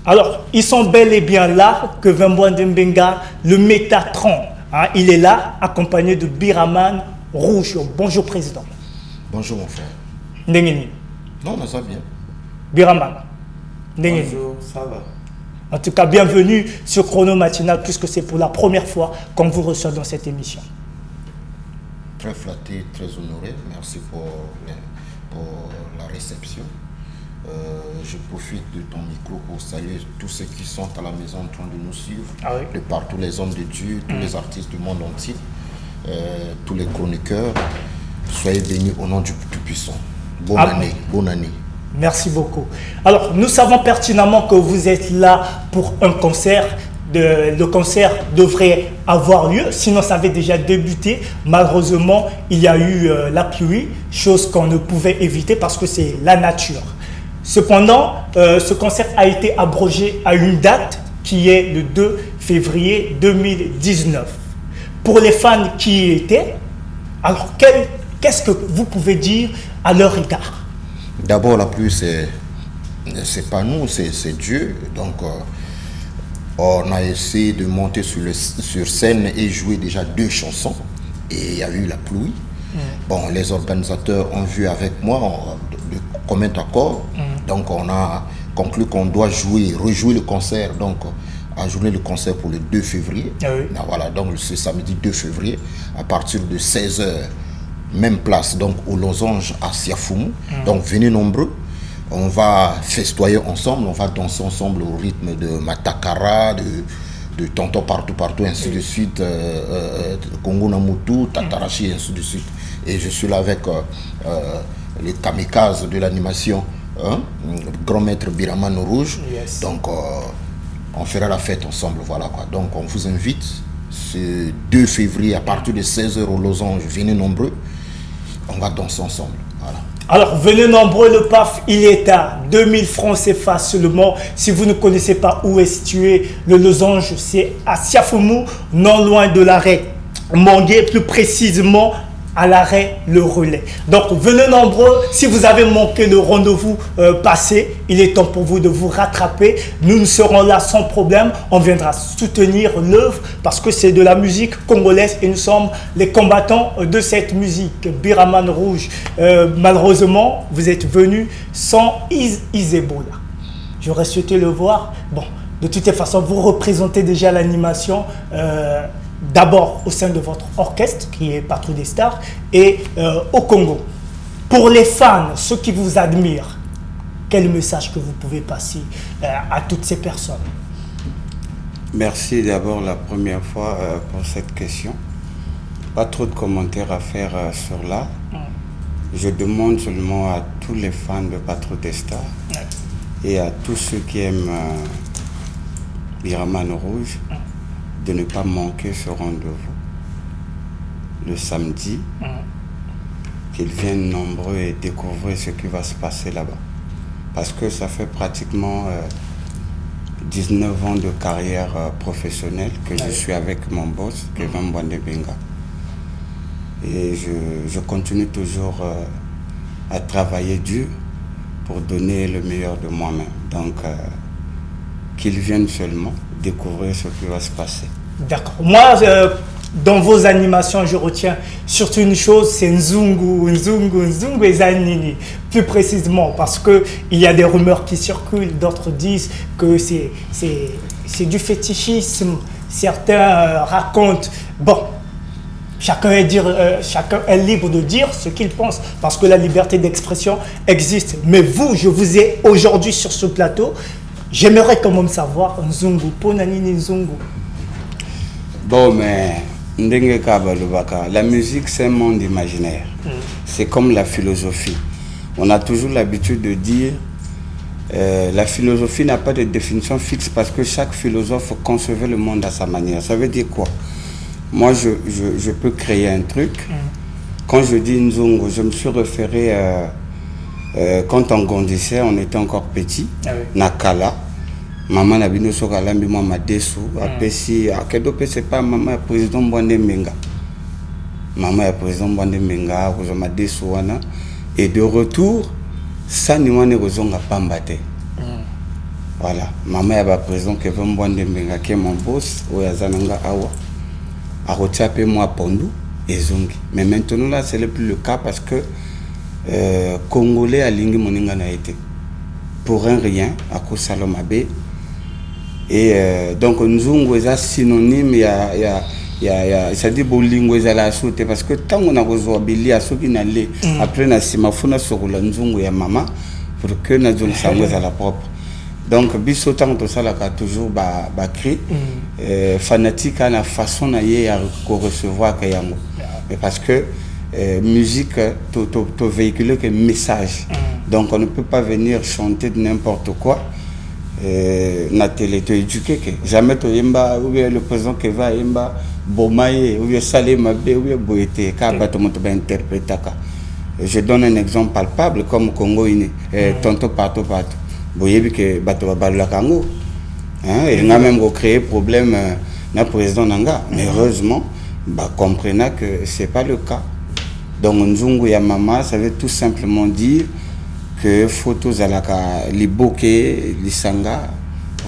Alors, ils sont bel et bien là que Wembouande Mbenga, le Métatron, hein, il est là, accompagné de Biraman Rouge. Bonjour, Président. Bonjour, mon frère. Ndengeni. Non, ça va bien. Biraman. Ndengeni. Bonjour, ça va. En tout cas, bienvenue sur Chrono Matinal, puisque c'est pour la première fois qu'on vous reçoit dans cette émission. Très flatté, très honoré. Merci pour la réception. Je profite de ton micro pour saluer tous ceux qui sont à la maison en train de nous suivre, de partout les hommes de Dieu, tous les artistes du monde entier, tous les chroniqueurs. Soyez bénis au nom du Tout-Puissant. Bonne année, bonne année. Merci beaucoup. Alors, nous savons pertinemment que vous êtes là pour un concert. Le concert devrait avoir lieu, sinon ça avait déjà débuté. Malheureusement, il y a eu la pluie, chose qu'on ne pouvait éviter parce que c'est la nature. Cependant, ce concert a été abrogé à une date qui est le 2 février 2019. Pour les fans qui y étaient, alors qu'est-ce que vous pouvez dire à leur égard? D'abord, la pluie, c'est pas nous, c'est Dieu. Donc, on a essayé de monter sur scène et jouer déjà 2 chansons. Et il y a eu la pluie. Bon, les organisateurs ont vu avec moi de commun accord. Donc, on a conclu qu'on doit rejouer le concert. Donc, ajourner le concert pour le 2 février. Voilà, donc ce samedi 2 février, à partir de 16h. Même place, donc au Losange à Siafoumou. Donc venez nombreux, on va festoyer ensemble, on va danser ensemble au rythme de Matakara, de Tonton partout, ainsi de suite, Congo Namutu, Tatarachi, ainsi de suite. Et je suis là avec les kamikazes de l'animation, grand maître Biraman Rouge. Donc on fera la fête ensemble, voilà quoi. Donc on vous invite ce 2 février à partir de 16h au Losange, venez nombreux. On va danser ensemble. Voilà. Alors, venez nombreux, le PAF, il est à 2000 francs CFA seulement. Si vous ne connaissez pas où est situé le Losange, c'est à Siafoumou, non loin de l'arrêt Mangué, plus précisément à l'arrêt Le Relais. Donc, venez nombreux. Si vous avez manqué le rendez-vous passé, il est temps pour vous de vous rattraper. Nous serons là sans problème. On viendra soutenir l'œuvre parce que c'est de la musique congolaise et nous sommes les combattants de cette musique. Biraman Rouge, malheureusement, vous êtes venu sans Isebola. J'aurais souhaité le voir. Bon, de toute façon, vous représentez déjà l'animation. D'abord au sein de votre orchestre qui est Patrouille des Stars et au Congo. Pour les fans, ceux qui vous admirent, quel message que vous pouvez passer à toutes ces personnes? Merci d'abord la première fois pour cette question. Pas trop de commentaires à faire sur là. Je demande seulement à tous les fans de Patrouille des Stars et à tous ceux qui aiment Biraman Rouge de ne pas manquer ce rendez-vous le samedi, qu'ils viennent nombreux et découvrir ce qui va se passer là-bas. Parce que ça fait pratiquement 19 ans de carrière professionnelle que je suis avec mon boss, Wembouande Mbenga. Et je continue toujours à travailler dur pour donner le meilleur de moi-même. Donc, qu'ils viennent seulement découvrir ce qui va se passer. D'accord. Moi, dans vos animations, je retiens surtout une chose, c'est Nzungu et Zanini. Plus précisément, parce qu'il y a des rumeurs qui circulent, d'autres disent que c'est du fétichisme. Certains racontent... Bon, chacun est libre de dire ce qu'il pense, parce que la liberté d'expression existe. Mais vous, je vous ai aujourd'hui sur ce plateau, j'aimerais quand même savoir, Nzungu, Ponanini Nzungu. Bon, mais la musique, c'est un monde imaginaire. C'est comme la philosophie. On a toujours l'habitude de dire la philosophie n'a pas de définition fixe parce que chaque philosophe concevait le monde à sa manière. Ça veut dire quoi? Moi, je peux créer un truc. Quand je dis Nzungu, je me suis référé quand on grandissait, on était encore petit. Nakala. Maman a bien sûr qu'elle moi ma dessous. Apesi, à quel d'autre c'est pas maman président Wembouande Mbenga. Maman est président Wembouande Mbenga, je m'a dessous et de retour, ça n'y en est raison à pas mbattre. Voilà. Maman est présent que veut me voir qui est mon boss, ou Yazananga Awa. A retiré moi Pondu et Zongi. Mais maintenant là, c'est plus le cas parce que Congolais à Lingi Moninga n'a été. Pour un rien, à cause Salomabe. Et donc, Nzungu est synonyme, il y a ça dit bolingo est la sauté parce que tant on a reçu Billy à ceux qui n'allaient après na simafuna sur la Nzungu et maman pour que na zone sangue à la propre. Donc, biso tant que ça là toujours ba cri fanatique à la façon d'aller à recevoir Kayango. Mais parce que musique to véhiculer que message. Donc on ne peut pas venir chanter de n'importe quoi. Na télé te éduquer que jamais to yemba ou bien le président qui va yemba bomaye ou bien salé mabé ou bien boité ka ba to moto ba interpréter ka. Je donne un exemple palpable comme Congo ini tonto partout boyebi que bato ba balula kango hein il a même créé problème na président nanga mais heureusement bah comprenant que c'est pas le cas. Donc Nzungu ya mama ça veut tout simplement dire que photos à la les bokeh, les sanga,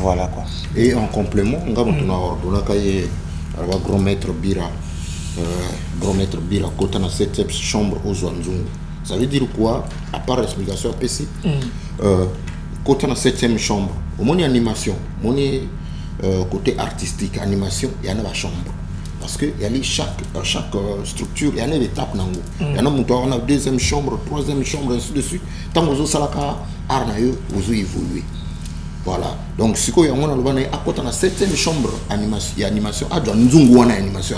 voilà quoi. Et en complément, on a grand maître Bira, quand on a cette chambre aux Zouanzou. Ça veut dire quoi? À part l'explication PC, quand on a 7e chambre, au moins animation, côté artistique, animation, il y en a la chambre. Parce que chaque structure, il y a une étape. Il y en a on a 2e chambre, 3e chambre, ainsi de suite. Tant que vous avez vous évoluez. Voilà. Donc, ce qu'on a, à côté de la 7e chambre, animation, nous avons animation.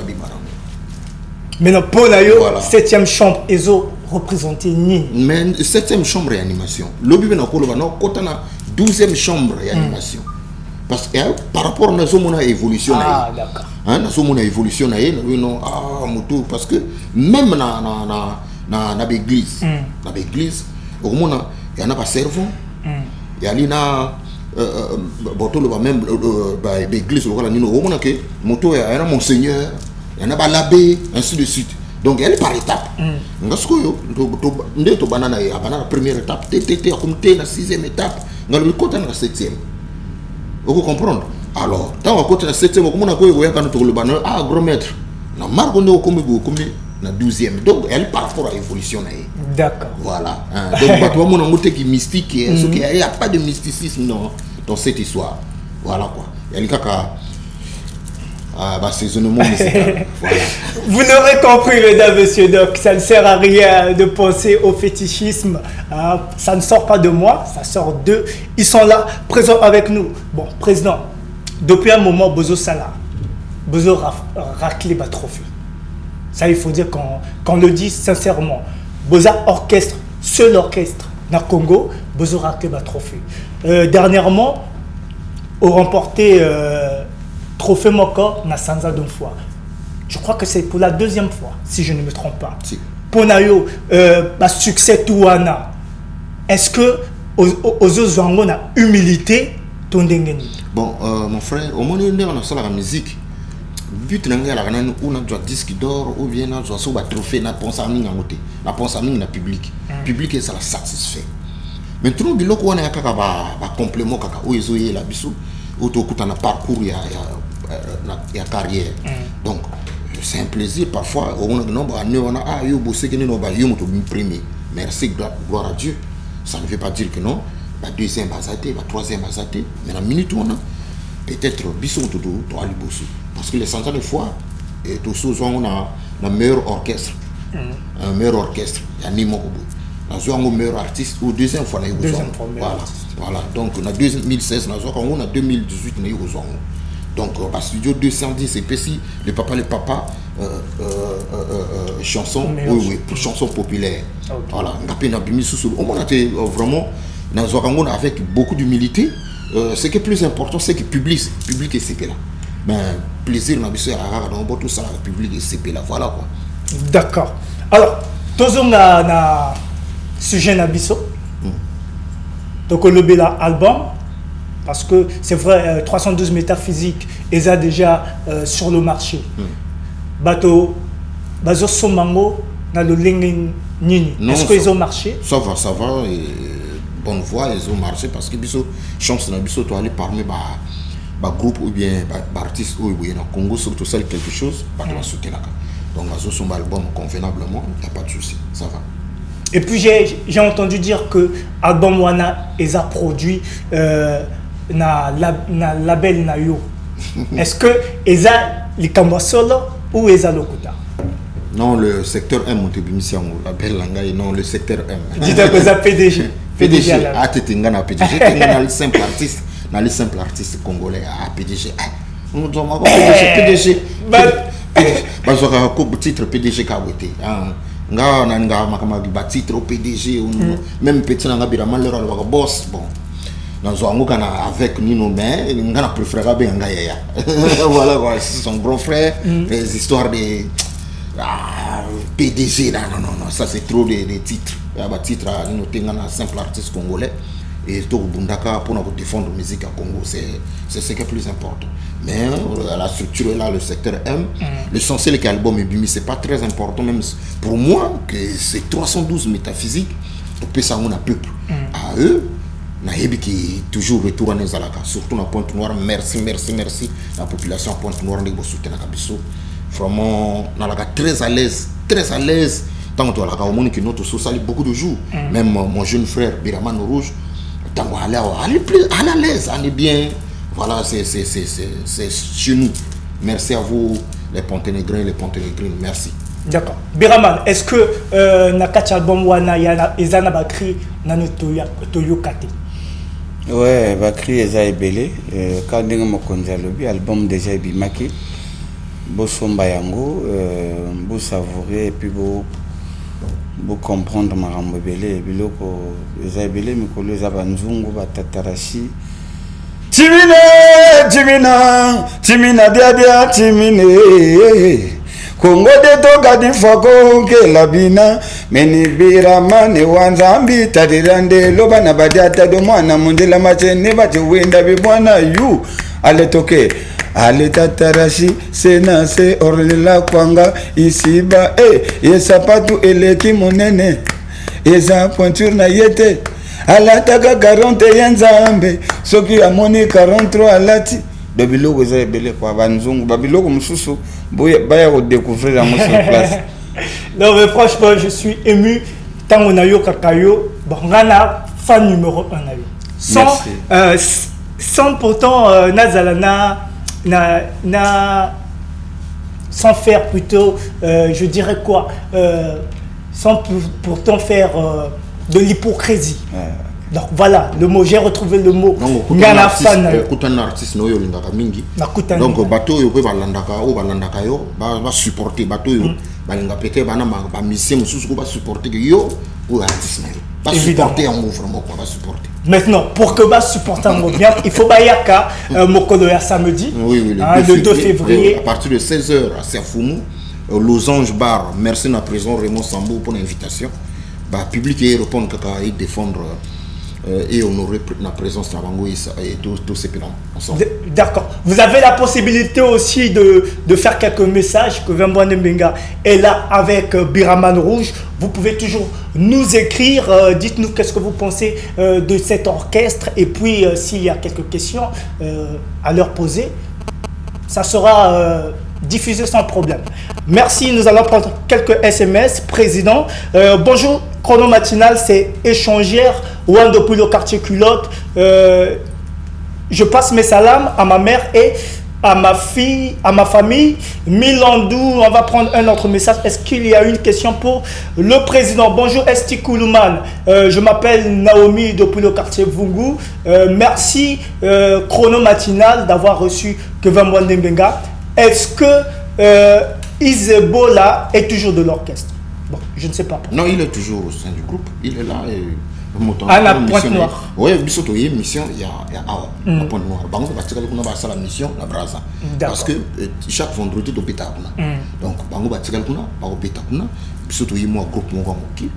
Maintenant, pour la 7e chambre, ils ont représenté ni. Mais 7e chambre et animation. Le but, c'est la 12e chambre et animation. Parce que par rapport à notre évolution, d'accord. Notre évolution, parce que même dans l'église, au moins il y en a pas servant, il y a même l'église, au moins que moto il y en a monseigneur, il y en a pas l'abbé, ainsi de suite. Donc elle est par étape. Parce que la première étape, la 6e étape, la 7e. Vous comprenez? Alors, tant qu'on a 7e, on a grand maître. On a 12e. Donc, elle par rapport à l'évolution. D'accord. Voilà. Donc, on a un côté qui est mystique. Il n'y a pas de mysticisme dans cette histoire. Voilà quoi. Il y a saisonnement musical. Voilà. Vous n'aurez compris, mesdames, messieurs, donc ça ne sert à rien de penser au fétichisme. Ça ne sort pas de moi, ça sort d'eux. Ils sont là, présents avec nous. Bon, président, depuis un moment, Bozo Salah, Bozo raclé ma trophée. Ça, il faut dire qu'on le dit sincèrement. Boza orchestre, seul orchestre dans le Congo, Bozo raclé ma trophée. Dernièrement, ont remporté trophée Moko na Sanza d'une fois. Je crois que c'est pour la 2e fois, si je ne me trompe pas. Si. Pour Nayo, succès Touana. Est-ce que aux autres on a humilité ton dengeni? Bon, mon frère, au moment où on a la musique, but on a un disque d'or ou bien on a un trophée, on a un public. Public est ça la satisfait. Mais tout le monde a un complément où ils ont la bisou, où tu as un parcours, il y a carrière. Donc, c'est un plaisir parfois. Merci, gloire à Dieu. Ça ne veut pas dire que non. La 2e basaté, la 3e basaté. Mais la minute où on a peut-être bisou tout parce que les centaines de fois, on a le meilleur orchestre. Un meilleur orchestre. Il y a Nimo Kobo. Nous avons un meilleur artiste ou 2e fois. Voilà. Donc, on a 2016, on a 2018, donc, au studio 210, c'est précis, le papa, chanson, chanson populaire. Okay. Voilà, on a été vraiment avec beaucoup d'humilité. Ce qui est plus important, c'est que le public est CP là. Ben, plaisir, on a vu tout ça, le public est CP là. Voilà quoi. D'accord. Alors, tous on a sujet Nabiso. Donc, on le album. Parce que c'est vrai, 312 métaphysiques, ils sont déjà sur le marché. Bateau, Bazo Somango, dans le Lingin Nini. Est-ce qu'ils ont marché? Ça va. bonne voie, ils ont marché parce que biso chance na biso to aller parmi groupe ou bien artiste ou bien na Congo surtout celle quelque chose pas de la soutenir. Donc ils ont son album convenablement, il n'y a pas de souci, ça va. Et puis j'ai entendu dire que album wana ils a produit na label na yo. Est-ce que ils a les solo ou ils a lokuta? Non, le secteur M Montebimisian, label Langai, non, le secteur M. Dites-moi que ça PDG. PDG, ah tu es un PDG, tu es un simple artiste, dans les simples artistes congolais, ah PDG, nous sommes PDG. Parce que titre PDG Kawete, nga titre PDG, même petit nga biraman le roi boss, bon. Nous avons avec Nino, mais nous avons préféré bien Ngaya. Voilà, c'est son grand frère, les histoires de PDG, non, ça c'est trop de titres. Il y a des titres, nous avons un simple artiste congolais. Et tout Bundaka pour nous défendre la musique à Congo, c'est ce qui est plus important. Mais la structure est là, le secteur M. L'essentiel est que l'album est bimi, c'est pas très important, même pour moi, que c'est 312 métaphysiques, pour que ça on a peuple. À eux, Nahebi qui toujours retour à Nezalaka, surtout dans Pointe-Noire, merci. La population à Pointe-Noire, nous soutenons Kabiso. Vraiment, on est très à l'aise. Tant que au monde qui notre social beaucoup de jours. Même mon jeune frère Biraman Rouge, tant qu'on est plus à l'aise, on est bien. Voilà, c'est chez nous. Merci à vous, les Ponténégrins, merci. D'accord. Biraman, est-ce que Nakacha album wana Ezana Bakri Toyo Kate? Ouais, Bakri Eza Ebele. Quand on a mon album déjà Bimaki, beau somba yango, beau savourer et puis beau comprendre ma rambebele, biloko Eza Ebele, mikolo Eza Banzungu, Batatarashi. Timina dia timine. Kongo de toka di foko ke labina meni birama ne wanzambi tadirande loba na badiata do mwana mundela machene bati wenda bibwana yu ale toke ale tatarashi sena se orlela kwanga isiba yesapatu eleki monene eza pointure na yete alataka 41 nzambe soki amoni 43 alati de biloko Eza Ebele kwa banzungu babiloko mususu baya ko découvrir dans notre place. Non mais franchement je suis ému tant on a eu Kakayo bangana fan numéro 1 na yo. Sans pourtant Nazalana sans faire plutôt je dirais quoi sans pourtant faire de l'hypocrisie. Donc voilà, le mot, j'ai retrouvé le mot. Ngana fan. Un artiste no yo lingaka mingi. Donc bateau yo pe balandaka yo ba supporter bateau yo balinga peke bana ba mission mususu ko ba supporter yo ou artiste na yo. Ba supporter en vraiment quoi ba supporter. Maintenant, pour que ba supporter en bien, il faut bayaka mokolo ya samedi. Oui, le 2 février à partir de 16h à Serfoumou, Losange Bar. Merci na prison Raymond Sambo pour l'invitation. Bah public et répondre kaka et défendre et honorer la présence de Bango et tous ces plans ensemble. D'accord. Vous avez la possibilité aussi de faire quelques messages que Vembouane Mbenga est là avec Biraman Rouge. Vous pouvez toujours nous écrire. Dites-nous qu'est-ce que vous pensez de cet orchestre. Et puis, s'il y a quelques questions à leur poser, ça sera diffusé sans problème. Merci. Nous allons prendre quelques SMS. Président, bonjour. Chrono matinal, c'est échangère. Ouan depuis le quartier culotte. Je passe mes salams à ma mère et à ma fille, à ma famille. Milandou, on va prendre un autre message. Est-ce qu'il y a une question pour le président? Bonjour Esti Koulouman. Je m'appelle Naomi depuis le quartier Vungu. Merci Chrono matinal d'avoir reçu Kevin Mbenga. Est-ce que Isebola est toujours de l'orchestre? Bon, je ne sais pas. Non, il est toujours au sein du groupe. Il est là. À la Pointe-Noire. Oui, bisoto y mission, il y a à Pointe-Noire. Bango va tirer la mission la Braza. Parce que chaque vendredi do beta donc bango va tirer bango beta bisoto y moi groupe mon qui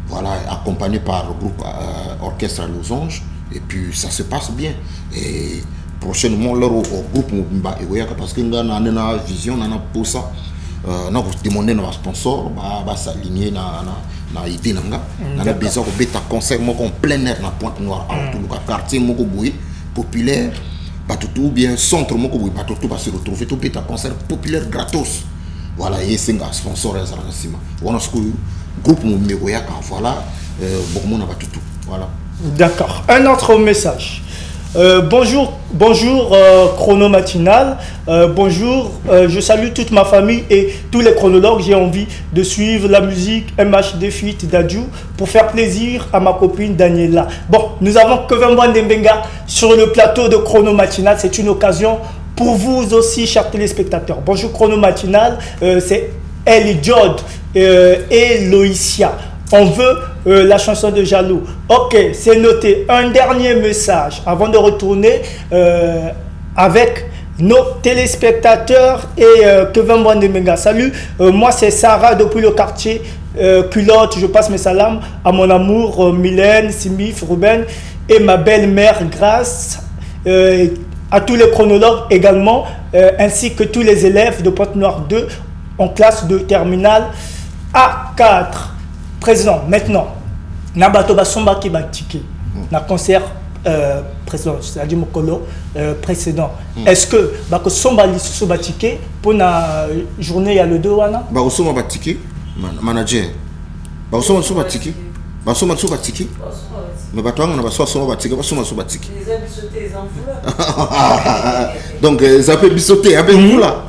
voilà accompagné par le groupe orchestre à Losange et puis ça se passe bien et prochainement leur groupe parce que on a une vision on a pour ça na demander na sponsor ba s'aligner na idée nanga na besoin ko beta concert moko en plein air na Pointe Noire en tout le quartier moko boui populaire batutu bien centre moko boui batutu ba se retrouver tout beta concert populaire gratos voilà et c'est un sponsor à Zaransima on a ce groupe mon numéro ya voilà beaucoup monde batutu voilà. D'accord. Un autre message. Bonjour Chrono Matinal. Bonjour, je salue toute ma famille et tous les chronologues. J'ai envie de suivre la musique MHD Fit d'Adjou pour faire plaisir à ma copine Daniela. Bon, nous avons Kevin Mwandembenga sur le plateau de Chrono Matinal. C'est une occasion pour vous aussi, chers téléspectateurs. Bonjour Chrono Matinal, c'est Eli Jod et Loïcia. On veut la chanson de Jaloux. Ok, c'est noté. Un dernier message avant de retourner avec nos téléspectateurs et Kevin Mwandembenga. Salut, moi c'est Sarah depuis le quartier Culotte. Je passe mes salams à mon amour Mylène, Simif, Ruben et ma belle-mère Grace. À tous les chronologues également, ainsi que tous les élèves de Pointe Noire 2 en classe de terminale A4. Président, maintenant, Nabato Basomba qui va ticket, na concert précédent, c'est-à-dire Mokolo précédent. Est-ce que Bako Somba Lissu ticket pour la journée il y a le 2 wana? Bako Somba ticket, manager. Bako Somba ticket, Bako Somba ticket. Mais Bako on a pas Somba ticket, Bako Somba ticket. Les a bissotés les enfants. Donc ça peut bissoter avec vous là.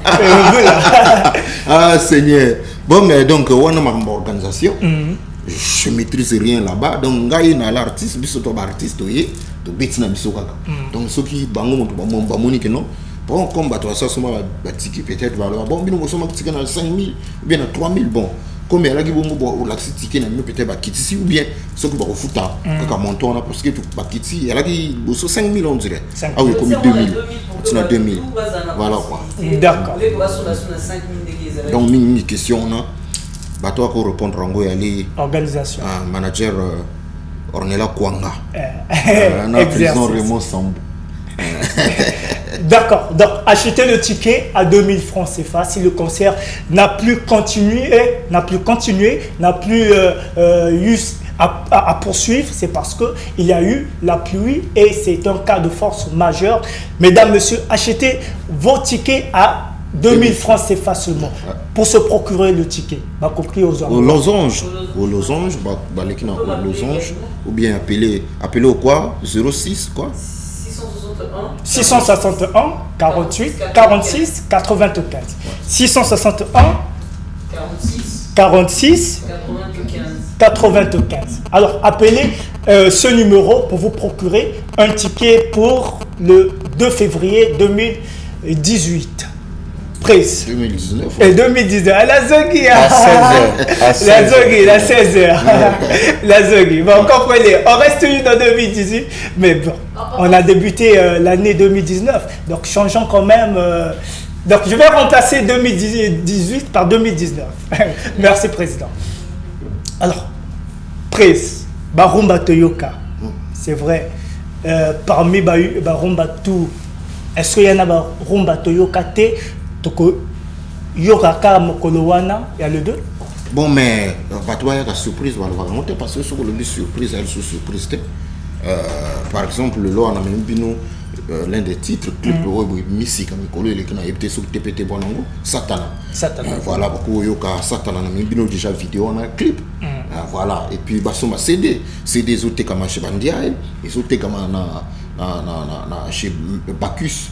Ah Seigneur. Bon, mais donc, on a une organisation. Je ne maîtrise rien là-bas. Donc, il y a l'artiste, il y a l'artiste, il y a donc, ceux qui ont bon, comme ça, peut-être, bon, nous sommes 5 000 ou bien 3 000. Bon, comme il y a qui ticket, peut-être ici ou bien ceux qui ont foutu, parce que il y a qui 5 000, on dirait. Ah oui, comme 2 000. Tu as 2 000. Voilà quoi. D'accord. Donc, une question, on a toi pour répondre en organisation. Manager Ornella Kwanga. Président Raymond Sambou. D'accord. Donc, achetez le ticket à 2000 francs CFA si le concert n'a plus continué, n'a plus eu à poursuivre. C'est parce qu'il y a eu la pluie et c'est un cas de force majeure. Mesdames, messieurs, achetez vos tickets à 2000 francs CFA seulement pour se procurer le ticket. Au losange, ou bien appeler au quoi 06 quoi 661 48 46 95 661 46 95. Alors appelez ce numéro pour vous procurer un ticket pour le 2 février 2018. 2019. Et 2019. La Zogui. À 16h. La Zogui, la 16h. La Zogui. Bon, comprenez. On reste une en 2018. Mais bon, on a débuté l'année 2019. Donc, changeons quand même. Donc, je vais remplacer 2018 par 2019. Merci, Président. Alors, Prince, Barumba Toyoka. C'est vrai. Parmi Barumba tout, est-ce qu'il y en a Barumba Toyoka T? Yoraka Mokolowana, il y a le 2. Bon, mais il y a la surprise, parce que sur le surprise, elle est sous surprise. Par exemple, le lot, on a même vu l'un des titres, clip Missy, comme il a été sur TPT Bonango, Satana. Voilà, beaucoup Yoka Satana, on a même vu déjà vidéo, on a clip. Voilà, et puis Basoma CD des autres comme chez Bandia, les autres comme chez Bacchus.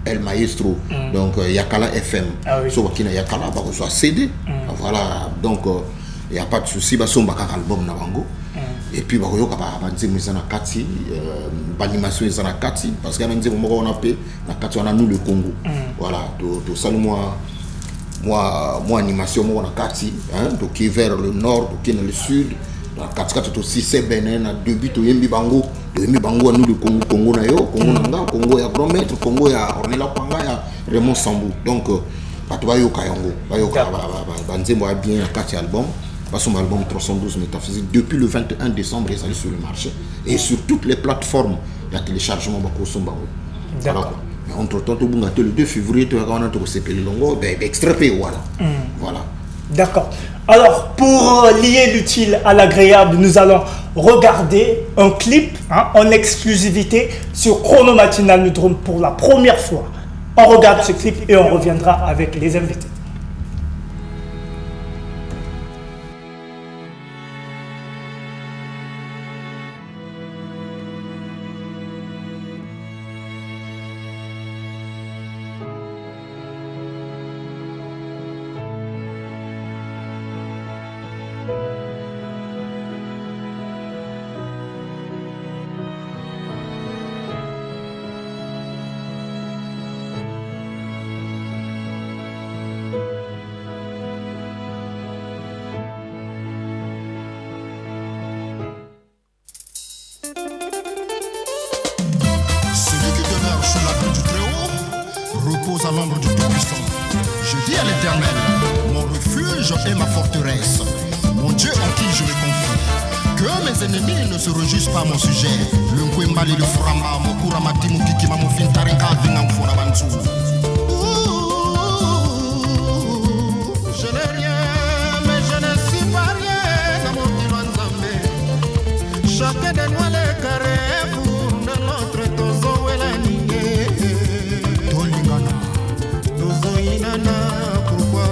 El Maestro, donc Yakala FM, so Wakina Yakala, soit CD, voilà, donc il n'y a pas de souci, bah son album Nabango, et puis bah yoka bah dire mais na kati, l'animation est na kati, parce qu'on a dit on a payé na kati on a nous le Congo, voilà, tout ça moi animation moi na kati, hein, donc qui est vers le nord, qui est dans le sud. La 4 aussi c'est Bénin, deux buts au Yembi Bango, nous le Congo na yo, Congo nanga, Congo ya grand maître, Congo ya Ornella Kwanga ya Raymond Sambou. Donc Patoba yo Kayango, Banzembo a bien 4 albums, son album 312 métaphysique depuis le 21 décembre il est sur le marché et sur toutes les plateformes il y a téléchargement Bako Sombango. D'accord. Mais entre-temps, tout le monde a le 2 février, tu as CPL Longo, extrait, voilà. Voilà. D'accord. Alors, pour lier l'utile à l'agréable, nous allons regarder un clip en exclusivité sur Chrono Matinal Nudrum pour la première fois. On regarde ce clip et on reviendra avec les invités. Celui qui demeure sous l'abri du Très-Haut repose à l'ombre du Tout-Puissant. Je dis à l'Éternel, mon refuge et ma forteresse, mon Dieu en qui je me confie. Que mes ennemis ne se réjouissent pas à mon sujet. Le Nkwembali, le Frama, mon Kuramati, mon Kikima, mon Fintarenka, Vinang Fonabansu. Je n'ai rien, mais je ne suis pas rien dans mon Kiloanzambe. Chacun de nous les carrés pour notre tozo et la nigue. Tolingana, tozo inana, pourquoi?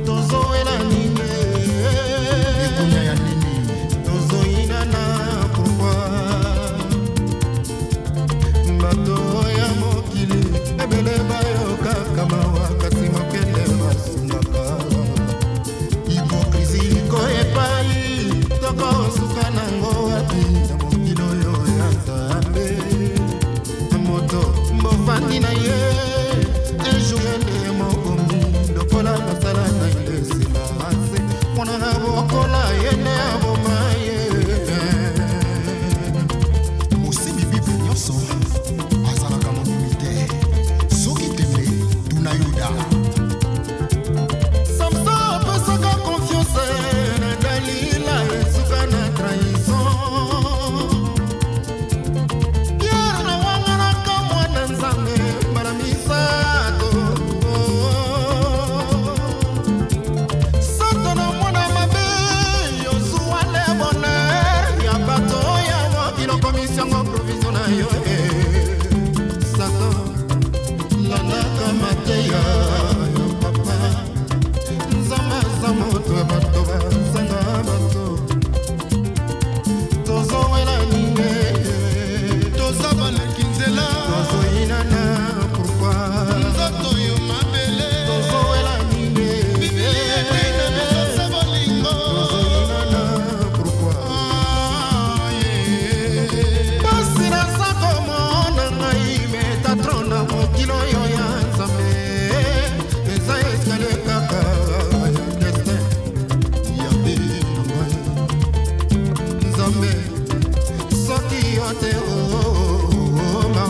Tozo et la nigue. Ekunya ya nini? Tozo inana, pourquoi? Bato ya mokili, ebele bayo kakamawa, kasi mokele basungaka. Hypocrisie ko epai, toko suka nango wapi, na mokili oyo ya Nzambe. Moto mbofandi na ye, ejourne mokomi, lokola nasala na ye nsima ase, mwana na bokola yene aboma ye. Mosimbi bible nyonso azalaka mondimi te, soki tembe tuna yuda. Samson apesaka confiance na Dalila esuka na trahison. Pierre na wanganaka mwana Nzambe mbala misato. Satana mwana mabe yozuwa le bonheur ya bato ya mokili commission ngo provision na yo. Satan landaka mateya yo papa. Nzambe aza moto ya bato bazanga bato. Tozowela nini? Toza baleki nzela. Tozoyinana pourquoi? Nzoto yo mabele. Tozowela nini? Tozoyinana pourquoi? Basi naza komona ngai Metatron na mokili oyo ya Nzambe. Eza escalier kaka ya destin. Yabe na ngai. Nzambe soki yo te oma.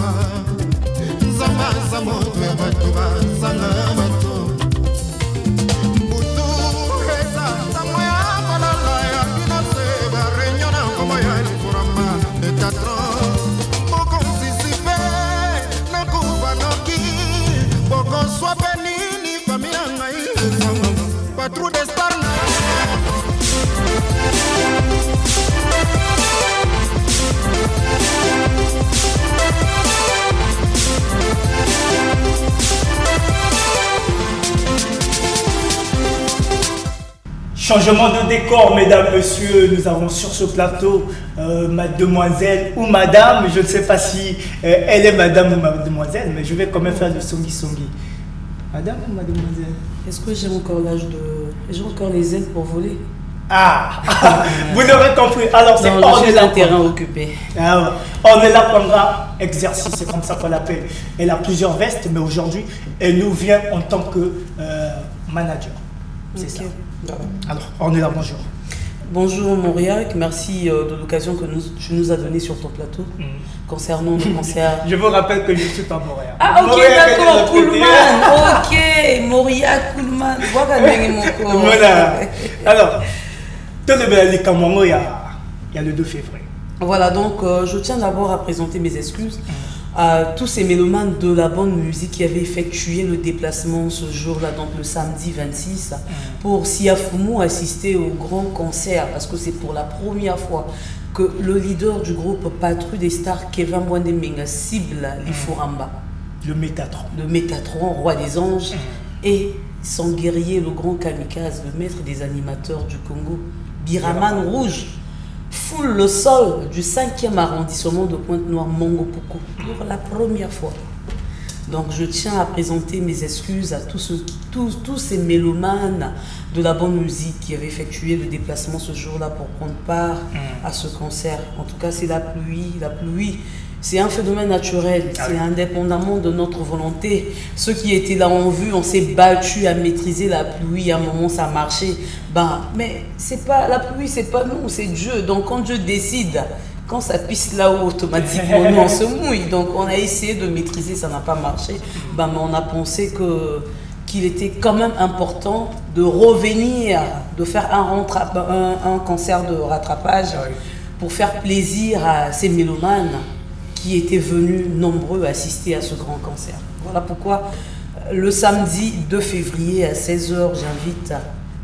Nzambe aza moto ya bato bazanga bato. Butu eza ntango ya kolala ya bino se bareunion na nkombo ya Liforama. Metatron bokosisipe nakufa noki bokoswa mpe nini fami na ngai patrouille de star na Changement de décor, mesdames, messieurs, nous avons sur ce plateau mademoiselle ou madame, je ne sais pas si elle est madame ou mademoiselle, mais je vais quand même faire le songi. Madame ou mademoiselle? Est-ce que j'ai encore l'âge de... J'ai encore les ailes pour voler? Ah, vous l'aurez compris. Alors c'est Non, hors je de suis la un terrain occupé. Ah ouais. On est là pour un exercice, c'est comme ça qu'on l'appelle. Elle a plusieurs vestes, mais aujourd'hui, elle nous vient en tant que manager. C'est ça. Alors, on est là, bonjour. Bonjour Mauriac, merci de l'occasion que tu nous as donnée sur ton plateau concernant le concert. Je vous rappelle que je suis pas Mauriac. Ah ok, Mauriac d'accord, Coolman. Ok, Mauriac, Coolman. Voilà. Alors, tout le monde est il y a le 2 février. Voilà, donc je tiens d'abord à présenter mes excuses à tous ces mélomanes de la bonne musique qui avaient effectué le déplacement ce jour-là, donc le samedi 26, pour Siafumu assister au grand concert, parce que c'est pour la première fois que le leader du groupe Patrouille des Stars, Kevin Mwendemenga, cible l'Ifuramba. Le Métatron. Le Métatron, roi des anges, et son guerrier, le grand kamikaze, le maître des animateurs du Congo, Biraman Rouge, foule le sol du 5e arrondissement de Pointe-Noire, Mongopoko, pour la première fois. Donc je tiens à présenter mes excuses à tous ces mélomanes de la bonne musique qui avaient effectué le déplacement ce jour-là pour prendre part à ce concert. En tout cas, c'est la pluie. La pluie, c'est un phénomène naturel, c'est indépendamment de notre volonté. Ceux qui étaient là ont vu, on s'est battu à maîtriser la pluie, à un moment ça marchait. Mais c'est pas la pluie, c'est pas nous, c'est Dieu. Donc quand Dieu décide, quand ça pisse là-haut, automatiquement nous on se mouille. Donc on a essayé de maîtriser, ça n'a pas marché. Mais on a pensé qu'il était quand même important de revenir, de faire un concert de rattrapage pour faire plaisir à ces mélomanes qui étaient venus nombreux assister à ce grand concert. Voilà pourquoi le samedi 2 février à 16h,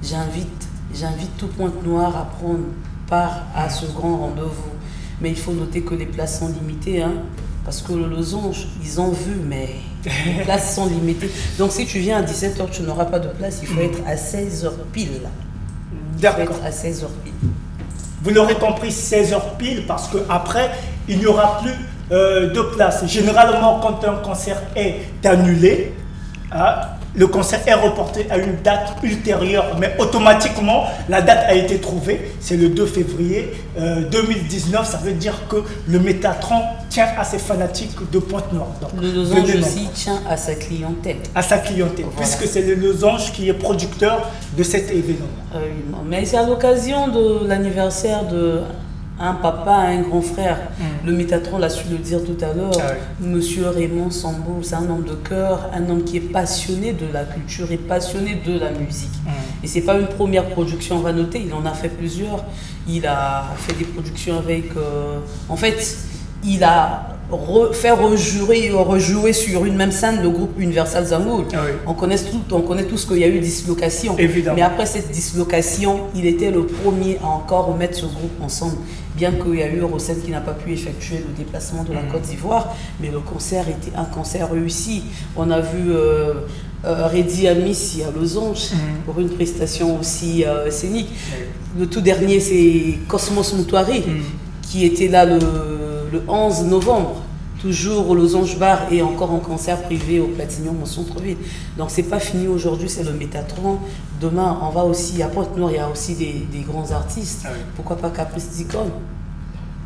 j'invite tout Pointe-Noire à prendre part à ce grand rendez-vous. Mais il faut noter que les places sont limitées, parce que le losange, ils ont vu, mais les places sont limitées. Donc si tu viens à 17h, tu n'auras pas de place, il faut être à 16h pile. D'accord. Il faut être à 16h pile. Vous l'aurez compris, 16h pile, parce qu'après, il n'y aura plus de place. Généralement, quand un concert est annulé, le concert est reporté à une date ultérieure, mais automatiquement, la date a été trouvée. C'est le 2 février 2019. Ça veut dire que le Métatron tient à ses fanatiques de Pointe-Noire. Le losange aussi tient à sa clientèle. À sa clientèle, voilà. Puisque c'est le losange qui est producteur de cet événement. Mais c'est à l'occasion de l'anniversaire de un papa, un grand frère. Le Métatron l'a su le dire tout à l'heure. Monsieur Raymond Sambo, c'est un homme de cœur, un homme qui est passionné de la culture et passionné de la musique. Et c'est pas une première production, on va noter, il en a fait plusieurs. Il a fait des productions avec... en fait, il a fait rejouer sur une même scène le groupe Universal Zangoul. On connaît tout ce qu'il y a eu dislocation. Évidemment. Mais après cette dislocation, il était le premier à encore remettre ce groupe ensemble. Bien qu'il y a eu Rosen qui n'a pas pu effectuer le déplacement de la Côte d'Ivoire, mais le concert était un concert réussi. On a vu Reddy Amissi à Losange pour une prestation aussi scénique. Le tout dernier, c'est Cosmos Moutouari qui était là le 11 novembre, toujours au Losange Bar et encore en concert privé au Platinium au centre-ville. Donc c'est pas fini aujourd'hui, c'est le Métatron. Demain, on va aussi à Pointe-Noire, il y a aussi des grands artistes. Pourquoi pas Caprice Dicon?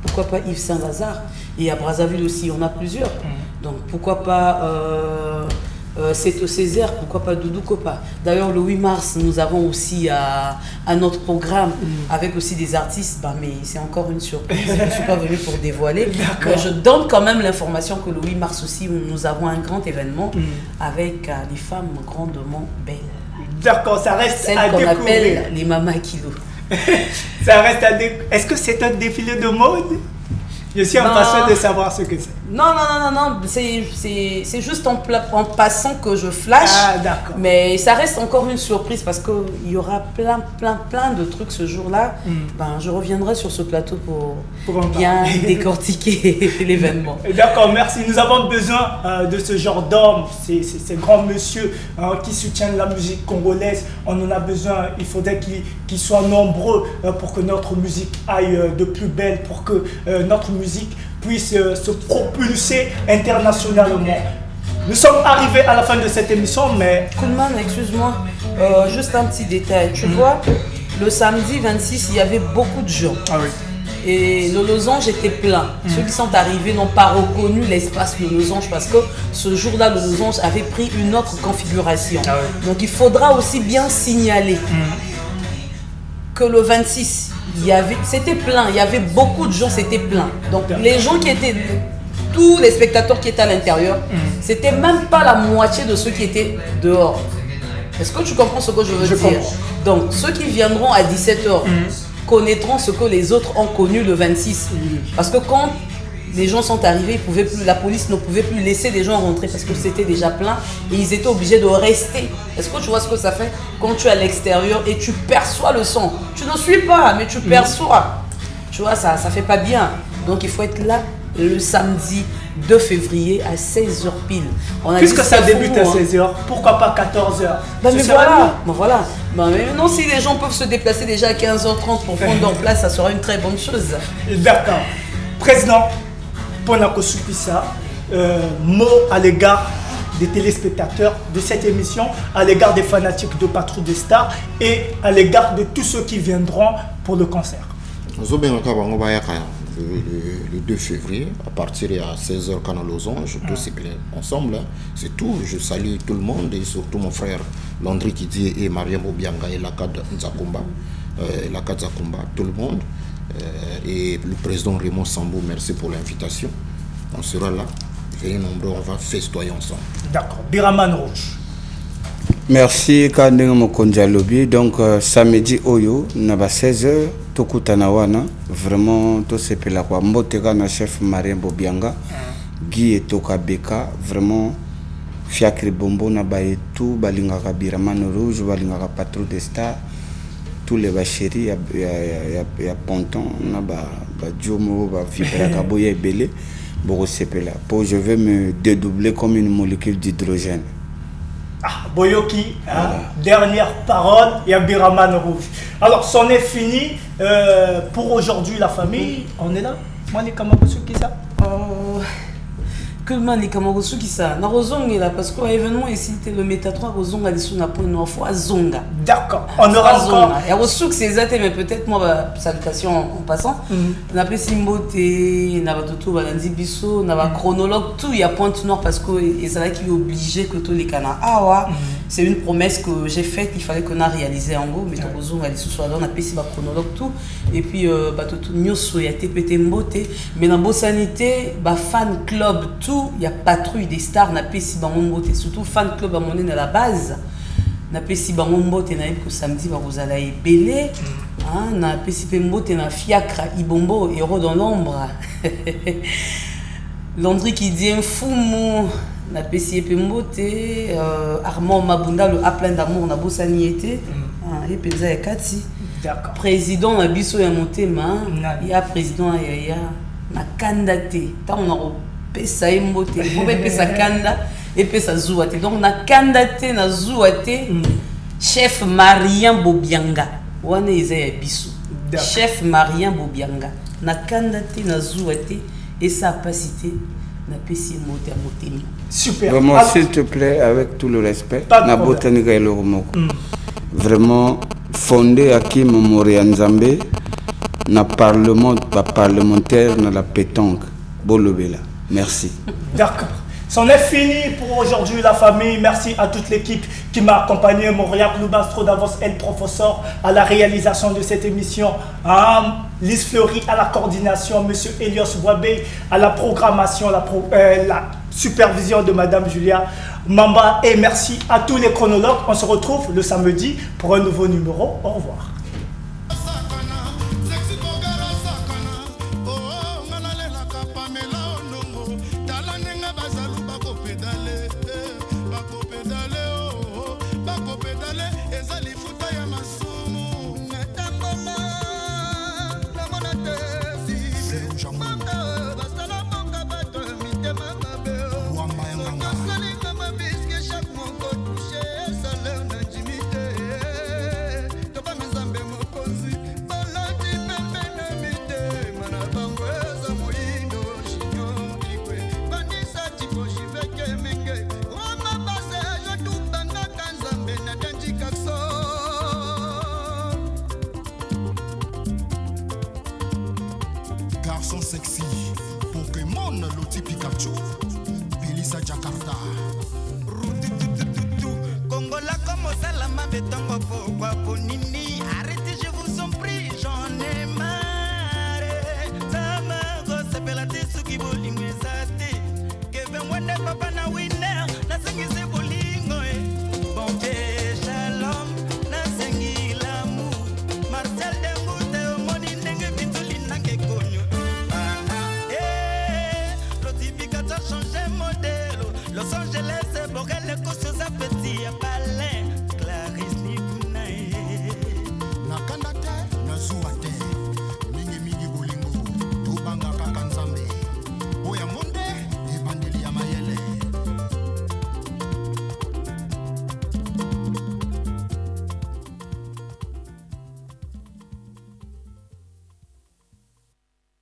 Pourquoi pas Yves Saint-Lazare? Et à Brazzaville aussi, on a plusieurs. Donc pourquoi pas Seto Césaire, pourquoi pas Doudou Kopa. D'ailleurs, le 8 mars, nous avons aussi un autre programme avec aussi des artistes, mais c'est encore une surprise. Je ne suis pas venue pour dévoiler. Mais je donne quand même l'information que le 8 mars aussi, nous avons un grand événement avec des femmes grandement belles. D'accord, ça reste à découvrir. Celles qu'on appelle les Mama Kilo. Ça reste à découvrir. Est-ce que c'est un défilé de mode? Je suis impatient de savoir ce que c'est. Non, c'est juste en passant que je flash. D'accord. Mais ça reste encore une surprise parce qu'il y aura plein de trucs ce jour-là. Je reviendrai sur ce plateau pour bien décortiquer l'événement. D'accord, merci. Nous avons besoin de ce genre d'hommes, ces grands messieurs qui soutiennent la musique congolaise. On en a besoin. Il faudrait qu'ils soient nombreux pour que notre musique aille de plus belle, pour que notre musique puisse se propulser internationalement. Nous sommes arrivés à la fin de cette émission, mais... Koulman, excuse-moi, juste un petit détail. Tu vois, le samedi 26, il y avait beaucoup de gens. Et le losange était plein. Ceux qui sont arrivés n'ont pas reconnu l'espace le losange parce que ce jour-là, le losange avait pris une autre configuration. Donc il faudra aussi bien signaler que le 26, c'était plein, il y avait beaucoup de gens, c'était plein. Donc les gens qui étaient, tous les spectateurs qui étaient à l'intérieur, c'était même pas la moitié de ceux qui étaient dehors. Est-ce que tu comprends ce que je veux dire? Donc ceux qui viendront à 17h connaîtront ce que les autres ont connu le 26. Parce que quand Les gens sont arrivés, la police ne pouvait plus laisser les gens rentrer parce que c'était déjà plein et ils étaient obligés de rester. Est-ce que tu vois ce que ça fait quand tu es à l'extérieur et tu perçois le son? Tu ne suis pas, mais tu perçois. Tu vois, ça fait pas bien. Donc il faut être là le samedi 2 février à 16h pile. Puisque ça débute à 16h, pourquoi pas 14h? Voilà. Mais non, si les gens peuvent se déplacer déjà à 15h30 pour prendre leur place, ça sera une très bonne chose. D'accord. Président, Ponako Soupissa, mot à l'égard des téléspectateurs de cette émission, à l'égard des fanatiques de Patrouille des Stars et à l'égard de tous ceux qui viendront pour le concert. Le 2 février, à partir de 16h, Canal Losange, tous c'est plein ensemble. C'est tout. Je salue tout le monde et surtout mon frère Landry Kidie et Mariam Obianga et Lakad Nzakumba, tout le monde. Et le président Raymond Sambo, merci pour l'invitation. On sera là. Venez nombreux, on va festoyer ensemble. D'accord. Biraman Rouge. Merci Kandeng Mokondjalobi. Donc samedi Oyo, naba 16h, Tokutanawana. Vraiment, tout ce là quoi. Mbotega na chef Marien Bobianga, Guy et Toka Beka. Vraiment, Fiacre Bombo naba et tout. Balingaka Biraman Rouge, Balingaka Patrouille des Stars. Tous les bachéris, il y a Ponton, naba Djomo, Vibra Boya et Belé. Pour je vais me dédoubler comme une molécule d'hydrogène. Ah, Boyoki, hein, dernière parole, il y a Biraman Rouge. Alors, c'en est fini. Pour aujourd'hui, la famille, on est là. Moi, les Kamarosu qui ça Que les Kamarosu qui ça na Rozonga là, parce que l'événement ici, c'était le Métatron Rozonga, les sous pour une fois Zonga. D'accord, on aura encore. Il y a aussi que c'est exact, mais peut-être moi, salutation en passant. On a Simbote, on a tout, on a Bisso, on a chronologue, tout, il y a Pointe Nord parce que c'est là qui est obligé que tous les canards. Ah ouais, c'est une promesse que j'ai faite, il fallait qu'on a réalisé en gros, mais on a les sous-soirs, on a payé chronologue, tout. Et puis, tout, Nyoso, il y a TPT Mbote, mais dans la sanité, fan club, tout. Il y a Patrouille des Stars, on a payé Mbote, surtout fan club à mon à la base. On a payé Mbote, on a eu que samedi, vous allez belé. On a payé Mbote, on a Fiacre, Ibombo, héros dans l'ombre. Landry qui dit un fou, on a payé Mbote, Armand Mabunda, le A plein d'amour, on a Bossani été. Et puis il y a Kati. Président, on a Bisso et monté, il y a président, il y a candidaté. On a pesa mbote, on va pesa kanda et pesa zouate. Donc on a candidaté na zouate chef Marien Bobianga. On est Bisso. Chef Marien Bobianga. Na candidaté na zouate et sa capacité na pesi mbote à motemi. Super. Vraiment, s'il te plaît, avec tout le respect, na botanique et le remoko. Vraiment fondé à qui Momoria Nzambe na parlement parlementaire na la pétanque Bolobela. Merci. D'accord. C'en est fini pour aujourd'hui la famille. Merci à toute l'équipe qui m'a accompagné. Montréal Loubastro d'avance El Professeur à la réalisation de cette émission. Lise Fleury à la coordination. Monsieur Elios Boabé à la programmation, la supervision de Madame Julia Mamba. Et merci à tous les chronologues. On se retrouve le samedi pour un nouveau numéro. Au revoir. Sexy, Pokémon, l'outil Pikachu, Belisa Jakarta. Congola como Salama Beton.